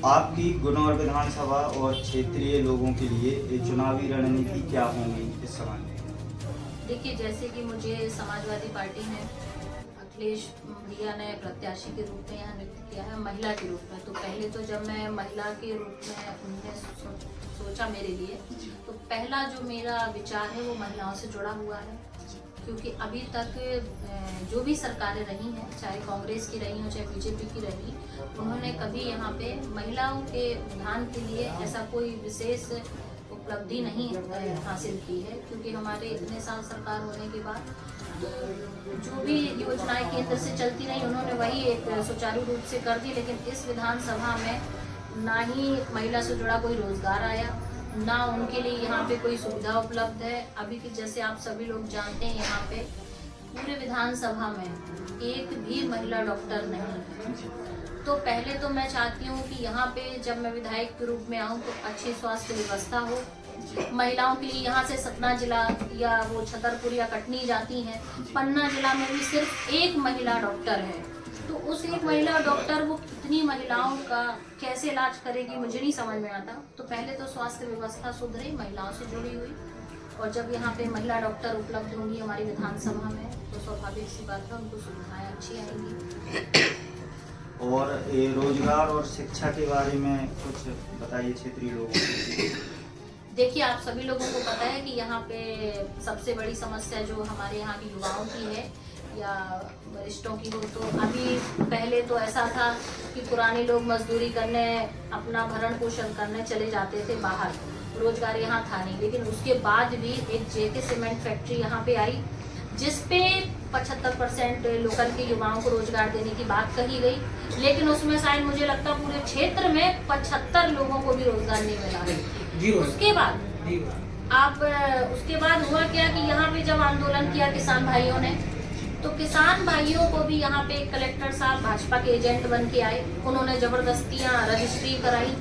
आपकी गुनौर विधानसभा और क्षेत्रीय लोगों के लिए ये चुनावी रणनीति क्या होंगी इस समय? देखिए, जैसे कि मुझे समाजवादी पार्टी ने अखिलेश भैया ने प्रत्याशी के रूप में यहाँ नियुक्त किया है, महिला के रूप में। तो पहले तो जब मैं महिला के रूप में उन्होंने सोचा मेरे लिए, तो पहला जो मेरा विचार है वो महिलाओं से जुड़ा हुआ है। क्योंकि अभी तक जो भी सरकारें रही हैं, चाहे कांग्रेस की रही हो चाहे बीजेपी की रही, उन्होंने कभी यहाँ पे महिलाओं के उत्थान के लिए ऐसा कोई विशेष उपलब्धि नहीं हासिल की है। क्योंकि हमारे इतने साल सरकार होने के बाद जो भी योजनाएं केंद्र से चलती रही, उन्होंने वही एक सुचारू रूप से कर दी। लेकिन इस विधानसभा में ना ही महिला से जुड़ा कोई रोजगार आया, ना उनके लिए यहाँ पे कोई सुविधा उपलब्ध है। अभी की जैसे आप सभी लोग जानते हैं, यहाँ पे पूरे विधानसभा में एक भी महिला डॉक्टर नहीं है। तो पहले तो मैं चाहती हूँ कि यहाँ पे जब मैं विधायक के रूप में आऊँ तो अच्छी स्वास्थ्य व्यवस्था हो। महिलाओं के लिए यहाँ से सतना जिला या वो छतरपुर या कटनी जाती हैं, पन्ना जिला में भी सिर्फ एक महिला डॉक्टर है। तो उस एक महिला डॉक्टर वो कितनी महिलाओं का कैसे इलाज करेगी, मुझे नहीं समझ में आता। तो पहले तो स्वास्थ्य व्यवस्था सुधरे, महिलाओं से जुड़ी हुई, और जब यहाँ पे महिला डॉक्टर उपलब्ध होंगी हमारी विधानसभा में तो स्वाभाविक सी बात है उनको सुविधाएं अच्छी आएंगी। और ये रोजगार और शिक्षा के बारे में कुछ बताइए क्षेत्रीय लोगों को। देखिए, आप सभी लोगों को पता है कि यहाँ पे सबसे बड़ी समस्या जो हमारे यहाँ की युवाओं की है या वरिष्ठों की हो, तो अभी पहले तो ऐसा था कि पुराने लोग मजदूरी करने, अपना भरण पोषण करने चले जाते थे बाहर, रोजगार यहाँ था नहीं। लेकिन उसके बाद भी एक जेके सीमेंट फैक्ट्री यहाँ पे आई, जिसपे 75% लोकल के युवाओं को रोजगार देने की बात कही गई। लेकिन उसमें शायद मुझे लगता पूरे क्षेत्र में 75 लोगों को भी रोजगार नहीं मिला। उसके बाद हुआ क्या कि यहाँ पे जब आंदोलन किया किसान भाइयों ने, तो किसान भाइयों को भी यहाँ पे कलेक्टर साहब भाजपा के एजेंट बन के आए, उन्होंने जबरदस्तियां रजिस्ट्री कराई।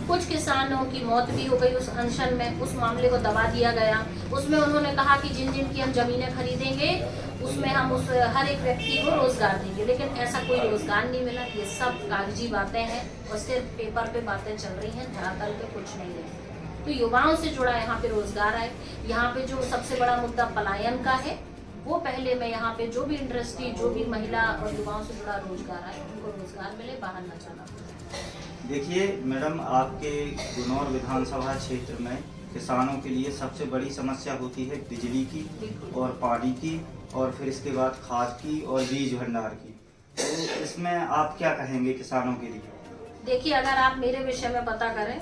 कुछ किसानों की मौत भी हो गई उस अनशन में, उस मामले को दबा दिया गया। उसमें उन्होंने कहा कि जिन जिन की हम जमीनें खरीदेंगे उसमें हम उस हर एक व्यक्ति को रोजगार देंगे, लेकिन ऐसा कोई रोजगार नहीं मिला। ये सब कागजी बातें हैं और सिर्फ पेपर पे बातें चल रही हैं, धरातल पे कुछ नहीं है। तो युवाओं से जुड़ा यहाँ पे रोजगार आए। यहाँ पे जो सबसे बड़ा मुद्दा पलायन का है, वो पहले मैं यहाँ पे जो भी इंडस्ट्री, जो भी महिला और युवाओं से जुड़ा रोजगार आए, उनको रोजगार मिले, बाहर न जाना पड़े। देखिए मैडम, आपके गुनौर विधानसभा क्षेत्र में किसानों के लिए सबसे बड़ी समस्या होती है बिजली की और पानी की, और फिर इसके बाद खाद की और बीज भंडार की। तो इसमें आप क्या कहेंगे किसानों के लिए? देखिए, अगर आप मेरे विषय में पता करें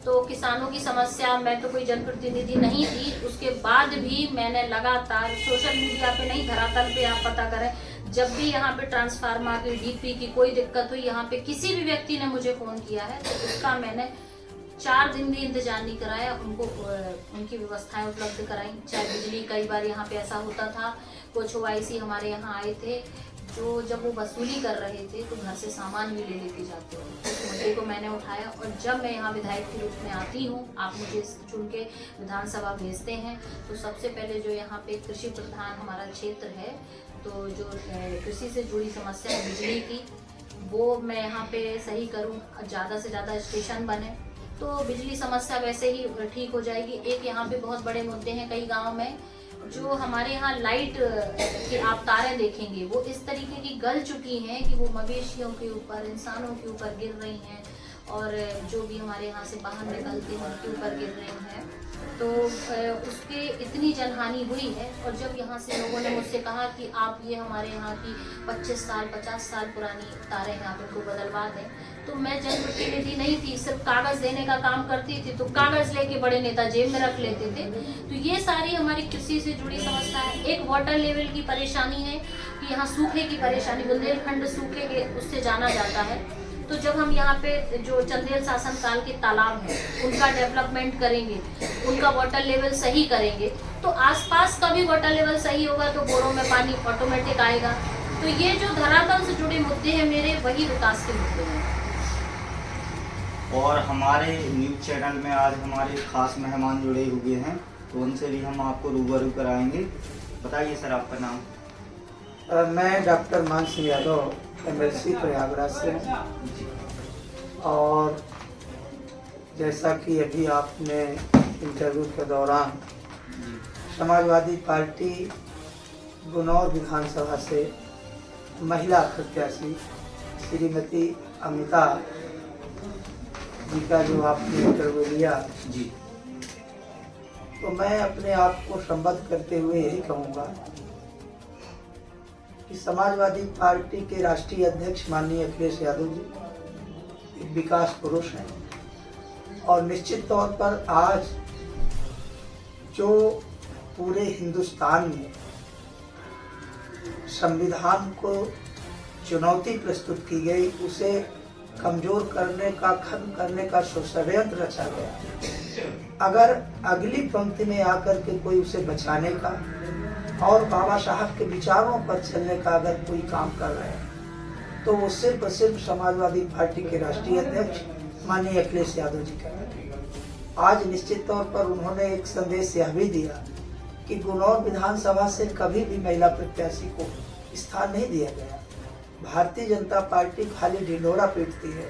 तो किसानों की समस्या, मैं तो कोई जनप्रतिनिधि नहीं थी, उसके बाद भी मैंने लगातार सोशल मीडिया पे नहीं, धरातल पे आप पता करें, जब भी यहाँ पे ट्रांसफार्मर की, डीपी की कोई दिक्कत हुई, यहाँ पे किसी भी व्यक्ति ने मुझे फोन किया है तो उसका मैंने 4 दिन भी इंतजार नहीं कराया, उनको उनकी व्यवस्थाएं उपलब्ध कराई। चाहे बिजली, कई बार यहाँ पे ऐसा होता था, कुछ ओआईसी हमारे यहाँ आए थे जो जब वो वसूली कर रहे थे तो घर से सामान भी ले लेके जाते थे। उस मुद्दे को मैंने उठाया, और जब मैं यहाँ विधायक के रूप में आती हूँ, आप मुझे चुन के विधानसभा भेजते हैं, तो सबसे पहले जो यहाँ पे कृषि प्रधान हमारा क्षेत्र है, तो जो कृषि से जुड़ी समस्या है बिजली की, वो मैं यहाँ पे सही करूँ, ज़्यादा से ज़्यादा स्टेशन बने तो बिजली समस्या वैसे ही ठीक हो जाएगी। एक यहाँ पे बहुत बड़े मुद्दे हैं कई गाँव में, जो हमारे यहाँ लाइट की आप तारें देखेंगे वो इस तरीके की गल चुकी हैं कि वो मवेशियों के ऊपर, इंसानों के ऊपर गिर रही हैं, और जो भी हमारे यहाँ से बाहर निकलते हैं उनके ऊपर गिर रही हैं। तो उसके इतनी जनहानि हुई है। और जब यहाँ से लोगों ने मुझसे कहा कि आप ये हमारे यहाँ की 25 साल 50 साल पुरानी तारें हैं, आप इनको बदलवा दें, तो मैं जनप्रतिनिधि नहीं थी, सिर्फ कागज देने का काम करती थी, तो कागज लेके बड़े नेता जेब में रख लेते थे। तो ये सारी हमारी कृषि से जुड़ी समस्या है। एक वाटर लेवल की परेशानी है कि यहाँ सूखे की परेशानी, बुंदेलखंड सूखे के उससे जाना जाता है। तो जब हम यहाँ पे जो चंदेल शासन काल के तालाब हैं उनका डेवलपमेंट करेंगे, उनका वाटर लेवल सही करेंगे, तो आसपास का भी वाटर लेवल सही होगा, तो बोरों में पानी ऑटोमेटिक आएगा। तो ये जो धरातल से जुड़े मुद्दे हैं मेरे, वही विकास के मुद्दे हैं। और हमारे न्यूज़ चैनल में आज हमारे खास मेहमान जुड़े हुए हैं, तो उनसे भी हम आपको रूबरू कराएंगे। बताइए सर, आपका नाम? मैं डॉक्टर मान सिंह यादव, MLC प्रयागराज से। और जैसा कि अभी आपने इंटरव्यू के दौरान समाजवादी पार्टी गुनौर विधानसभा से महिला प्रत्याशी श्रीमती अमिता जी का जो आपने इंटरव्यू लिया जी, तो मैं अपने आप को संबद्ध करते हुए यही कहूँगा कि समाजवादी पार्टी के राष्ट्रीय अध्यक्ष माननीय अखिलेश यादव जी एक विकास पुरुष हैं और निश्चित तौर पर आज जो पूरे हिंदुस्तान में संविधान को चुनौती प्रस्तुत की गई, उसे कमजोर करने का, खत्म करने का षड्यंत्र रचा गया, अगर अगली पंक्ति में आकर के कोई उसे बचाने का और बाबा साहब के विचारों पर चलने का अगर कोई काम कर रहे हैं, तो वो सिर्फ और सिर्फ समाजवादी पार्टी के राष्ट्रीय अध्यक्ष माननीय अखिलेश यादव जी का। आज निश्चित तौर पर उन्होंने एक संदेश यह भी दिया कि गुनौर विधानसभा से कभी भी महिला प्रत्याशी को स्थान नहीं दिया गया। भारतीय जनता पार्टी खाली ढिंढोरा पीटती है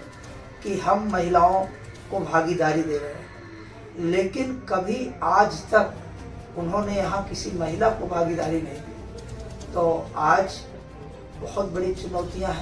कि हम महिलाओं को भागीदारी दे रहे हैं, लेकिन कभी आज तक उन्होंने यहाँ किसी महिला को भागीदारी नहीं दी। तो आज बहुत बड़ी चुनौतियाँ हैं।